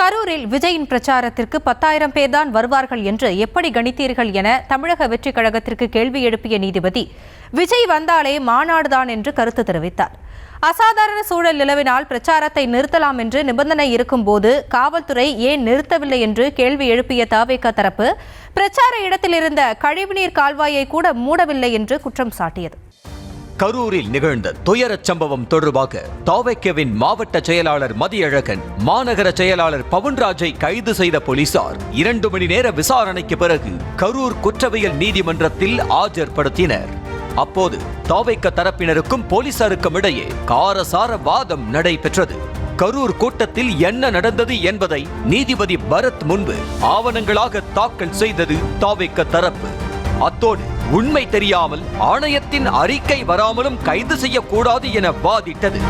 கரூரில் விஜயின் பிரச்சாரத்திற்கு 10,000 பேர்தான் வருவார்கள் என்று எப்படி கணித்தீர்கள் என தமிழக வெற்றிக் கழகத்திற்கு கேள்வி எழுப்பிய நீதிபதி, விஜய் வந்தாலே மாநாடுதான் என்று கருத்து தெரிவித்தார். அசாதாரண சூழல் நிலவினால் பிரச்சாரத்தை நிறுத்தலாம் என்று நிபந்தனை இருக்கும்போது காவல்துறை ஏன் நிறுத்தவில்லை என்று கேள்வி எழுப்பிய தவேக தரப்பு, பிரச்சார இடத்தில் இருந்த கழிவுநீர் கால்வாயை கூட மூடவில்லை என்று குற்றம் சாட்டியது. கரூரில் நிகழ்ந்த துயரச் சம்பவம் தொடர்பாக தவேகவின் மாவட்ட செயலாளர் மதியழகன், மாநகர செயலாளர் பவுன்ராஜை கைது செய்த போலீசார் 2 மணி நேர விசாரணைக்கு பிறகு கரூர் குற்றவியல் நீதிமன்றத்தில் ஆஜர்படுத்தினர். அப்போது தவேக தரப்பினருக்கும் போலீசாருக்கும் இடையே காரசார வாதம் நடைபெற்றது. கரூர் கூட்டத்தில் என்ன நடந்தது என்பதை நீதிபதி பரத் முன்பு ஆவணங்களாக தாக்கல் செய்தது தவேக தரப்பு. அத்தோடு உண்மை தெரியாமல் ஆணையத்தின் அறிக்கை வராமலும் கைது செய்யக்கூடாது என வாதிட்டது.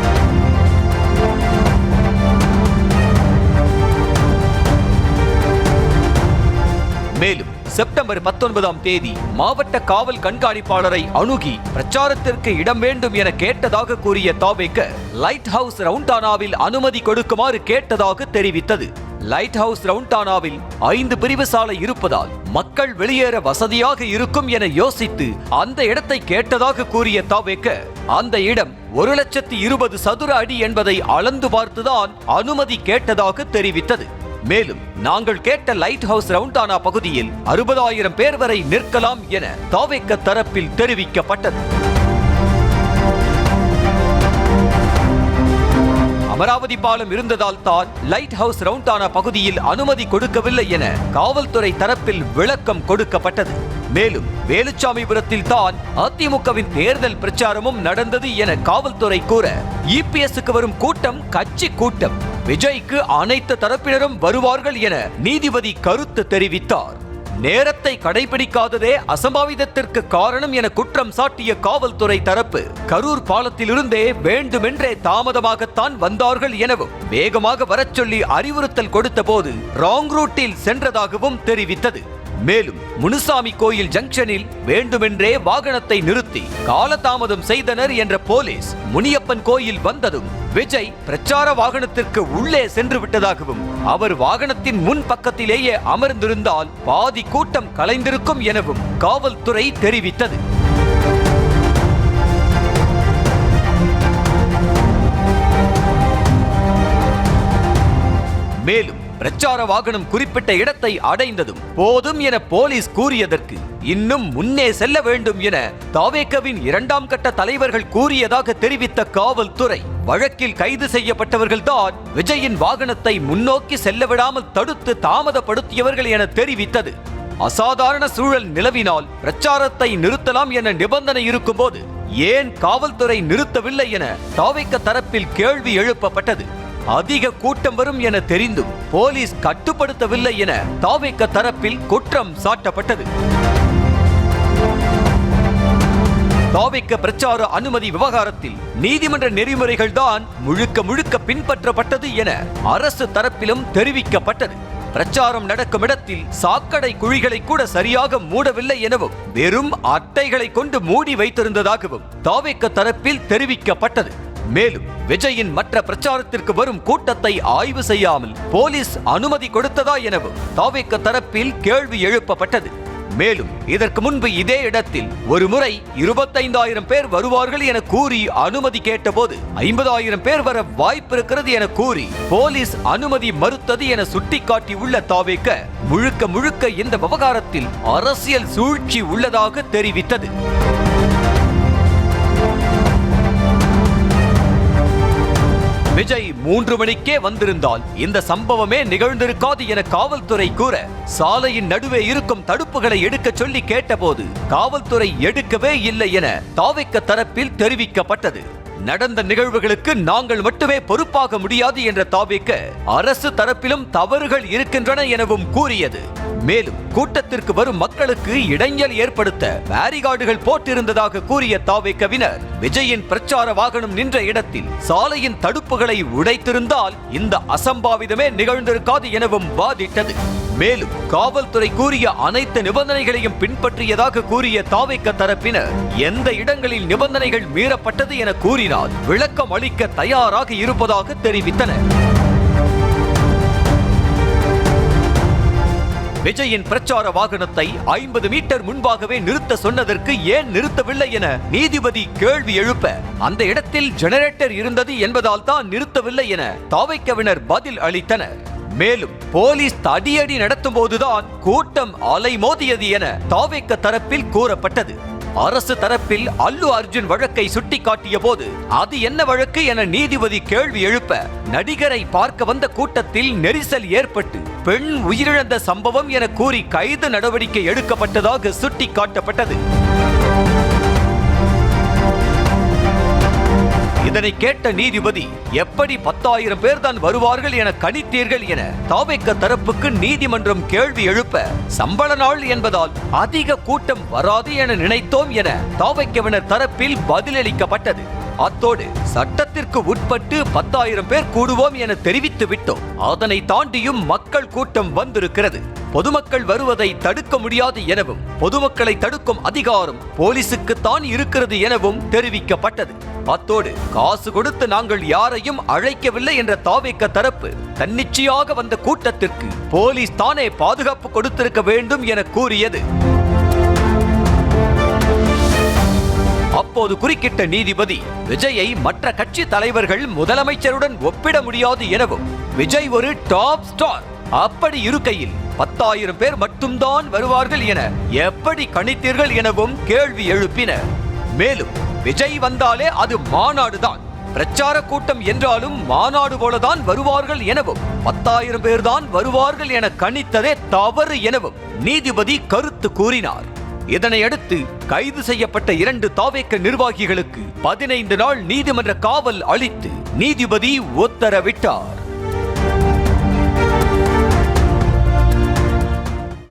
மேலும் செப்டம்பர் 19ஆம் தேதி மாவட்ட காவல் கண்காணிப்பாளரை அணுகி பிரச்சாரத்திற்கு இடம் வேண்டும் என கேட்டதாக கூறிய தவேக, லைட் ஹவுஸ் ரவுண்டானாவில் அனுமதி கொடுக்குமாறு கேட்டதாக தெரிவித்தது. லைட் ஹவுஸ் ரவுண்டானாவில் 5 பிரிவு சாலை இருப்பதால் மக்கள் வெளியேற வசதியாக இருக்கும் என யோசித்து அந்த இடத்தை கேட்டதாக கூறிய தவேக, அந்த இடம் 1,20,000 சதுர அடி என்பதை அளந்து பார்த்துதான் அனுமதி கேட்டதாக தெரிவித்தது. மேலும் நாங்கள் கேட்ட லைட் ஹவுஸ் ரவுண்டானா பகுதியில் 60,000 பேர் வரை நிற்கலாம் என தவேக தரப்பில் தெரிவிக்கப்பட்டது. அமராவதி பாலம் இருந்ததால் தான் லைட் ஹவுஸ் ரவுண்டானா பகுதியில் அனுமதி கொடுக்கவில்லை என காவல்துறை தரப்பில் விளக்கம் கொடுக்கப்பட்டது. மேலும் வேலுச்சாமிபுரத்தில் தான் அதிமுகவின் தேர்தல் பிரச்சாரமும் நடந்தது என காவல்துறை கூற, இபிஎஸ்க்கு வரும் கூட்டம் கட்சி கூட்டம், விஜய்க்கு அனைத்து தரப்பினரும் வருவார்கள் என நீதிபதி கருத்து தெரிவித்தார். நேரத்தை கடைபிடிக்காததே அசம்பாவிதத்திற்கு காரணம் என குற்றம் சாட்டிய காவல்துறை தரப்பு, கரூர் பாலத்திலிருந்தே வேண்டுமென்றே தாமதமாகத்தான் வந்தார்கள் எனவும் வேகமாக வரச் சொல்லி அறிவுறுத்தல் கொடுத்த போது ராங் ரூட்டில் சென்றதாகவும் தெரிவித்தது. மேலும் முனுசாமி கோயில் ஜங்ஷனில் வேண்டுமென்றே வாகனத்தை நிறுத்தி காலதாமதம் செய்தனர் என்ற போலீஸ், முனியப்பன் கோயில் வந்ததும் விஜய் பிரச்சார வாகனத்திற்கு உள்ளே சென்று விட்டதாகவும், அவர் வாகனத்தின் முன் பக்கத்திலேயே அமர்ந்திருந்தால் பாதி கூட்டம் கலைந்திருக்கும் எனவும் காவல்துறை தெரிவித்தது. மேலும் பிரச்சார வாகனம் குறிப்பிட்ட இடத்தை அடைந்ததும் போதும் என போலீஸ் கூறியதற்கு இன்னும் முன்னே செல்ல வேண்டும் என தவேகவின் 2ஆம் கட்ட தலைவர்கள் கூறியதாக தெரிவித்த காவல்துறை, வழக்கில் கைது செய்யப்பட்டவர்கள் தான் விஜயின் வாகனத்தை முன்னோக்கி செல்ல விடாமல் தடுத்து தாமதப்படுத்தியவர்கள் என தெரிவித்தது. அசாதாரண சூழல் நிலவினால் பிரச்சாரத்தை நிறுத்தலாம் என நிபந்தனை இருக்கும்போது ஏன் காவல்துறை நிறுத்தவில்லை என தவேக தரப்பில் கேள்வி எழுப்பப்பட்டது. அதிக கூட்டம் வரும் என தெரிந்தும் போலீஸ் கட்டுப்படுத்தவில்லை என தவேக தரப்பில் குற்றம் சாட்டப்பட்டது. தவேக பிரச்சார அனுமதி விவகாரத்தில் நீதிமன்ற நெறிமுறைகள் தான் முழுக்க பின்பற்றப்பட்டது என அரசு தரப்பிலும் தெரிவிக்கப்பட்டது. பிரச்சாரம் நடக்கும் இடத்தில் சாக்கடை குழிகளை கூட சரியாக மூடவில்லை எனவும் வெறும் அட்டைகளை கொண்டு மூடி வைத்திருந்ததாகவும் தவேக தரப்பில் தெரிவிக்கப்பட்டது. மேலும் விஜயின் மற்ற பிரச்சாரத்திற்கு வரும் கூட்டத்தை ஆய்வு செய்யாமல் போலீஸ் அனுமதி கொடுத்ததா எனவும் தவேக தரப்பில் கேள்வி எழுப்பப்பட்டது. மேலும் இதற்கு முன்பு இதே இடத்தில் ஒரு முறை 25,000 பேர் வருவார்கள் என கூறி அனுமதி கேட்டபோது 50,000 பேர் வர வாய்ப்பு இருக்கிறது என கூறி போலீஸ் அனுமதி மறுத்தது என சுட்டிக்காட்டியுள்ள தவேக, முழுக்க இந்த விவகாரத்தில் அரசியல் சூழ்ச்சி உள்ளதாக தெரிவித்தது. விஜய் 3 மணிக்கே வந்திருந்தால் இந்த சம்பவமே நிகழ்ந்திருக்காது என காவல்துறை கூற, சாலையின் நடுவே இருக்கும் தடுப்புகளை எடுக்க சொல்லி கேட்டபோது காவல்துறை எடுக்கவே இல்லை என தவேக தரப்பில் தெரிவிக்கப்பட்டது. நடந்த நிகழ்வுகளுக்கு நாங்கள் மட்டுமே பொறுப்பாக முடியாது என்ற தவேக, அரசு தரப்பிலும் தவறுகள் இருக்கின்றன எனவும் கூறியது. மேலும் கூட்டத்திற்கு வரும் மக்களுக்கு இடைஞ்சல் ஏற்படுத்த பேரிகார்டுகள் போட்டிருந்ததாக கூறிய தவேகவினர், விஜயின் பிரச்சார வாகனம் நின்ற இடத்தில் சாலையின் தடுப்புகளை உடைத்திருந்தால் இந்த அசம்பாவிதமே நிகழ்ந்திருக்காது எனவும் வாதிட்டது. மேலும் காவல்துறை கூறிய அனைத்து நிபந்தனைகளையும் பின்பற்றியதாக கூறிய தவேக தரப்பினர் எந்த இடங்களில் நிபந்தனைகள் மீறப்பட்டது என கூறினால் விளக்கம் அளிக்க தயாராக இருப்பதாக தெரிவித்தனர். விஜயின் பிரச்சார வாகனத்தை 50 மீட்டர் முன்பாகவே நிறுத்த சொன்னதற்கு ஏன் நிறுத்தவில்லை என நீதிபதி கேள்வி எழுப்ப, அந்த இடத்தில் ஜெனரேட்டர் இருந்தது என்பதால் தான் நிறுத்தவில்லை என தாவைக்கவினர் பதில் அளித்தனர். மேலும் போலீஸ் தடியடி நடத்தும் போதுதான் கூட்டம் அலைமோதியது என தாவேக்க தரப்பில் கூறப்பட்டது. அரசு தரப்பில் அல்லு அர்ஜுன் வழக்கை சுட்டிக்காட்டிய போது அது என்ன வழக்கு என நீதிபதி கேள்வி எழுப்ப, நடிகரை பார்க்க வந்த கூட்டத்தில் நெரிசல் ஏற்பட்டு பெண் உயிரிழந்த சம்பவம் என கூறி கைது நடவடிக்கை எடுக்கப்பட்டதாக சுட்டிக்காட்டப்பட்டது. இதனை கேட்ட நீதிபதி, எப்படி 10,000 பேர் தான் வருவார்கள் என கணித்தீர்கள் என தாவேக்க தரப்புக்கு நீதிமன்றம் கேள்வி எழுப்ப, சம்பள நாள் என்பதால் அதிக கூட்டம் வராது என நினைத்தோம் என தாவேக்கவினர் தரப்பில் பதிலளிக்கப்பட்டது. அத்தோடு சட்டத்திற்கு உட்பட்டு 10,000 பேர் கூடுவோம் என தெரிவித்து விட்டோம். அதனை தாண்டியும் மக்கள் கூட்டம் வந்திருக்கிறது. பொதுமக்கள் வருவதை தடுக்க முடியாது எனவும் பொதுமக்களை தடுக்கும் அதிகாரம் போலீசுக்கு தான் இருக்கிறது எனவும் தெரிவிக்கப்பட்டது. அத்தோடு காசு கொடுத்து நாங்கள் யாரையும் அழைக்கவில்லை என்ற தாவேக்க தரப்பு, தன்னிச்சையாக வந்த கூட்டத்திற்கு போலீஸ் தானே பாதுகாப்பு கொடுத்திருக்க வேண்டும் என கூறியது. அப்போது குறுக்கிட்ட நீதிபதி, விஜயை மற்ற கட்சி தலைவர்கள் முதலமைச்சருடன் ஒப்பிட முடியாது எனவும், விஜய் ஒரு டாப் ஸ்டார், அப்படி இருக்கையில் 10,000 பேர் மட்டும்தான் வருவார்கள் என எப்படி கணித்தீர்கள் எனவும் கேள்வி எழுப்பினர். மேலும் விஜய் வந்தாலே அது மாநாடுதான், பிரச்சார கூட்டம் என்றாலும் மாநாடு போலதான் வருவார்கள் எனவும் 10,000 பேர் தான் வருவார்கள் என கணித்ததே தவறு எனவும் நீதிபதி கருத்து கூறினார். இதனையடுத்து கைது செய்யப்பட்ட 2 தாவேக்க நிர்வாகிகளுக்கு 15 நாள் நீதிமன்ற காவல் அளித்து நீதிபதி உத்தரவிட்டார்.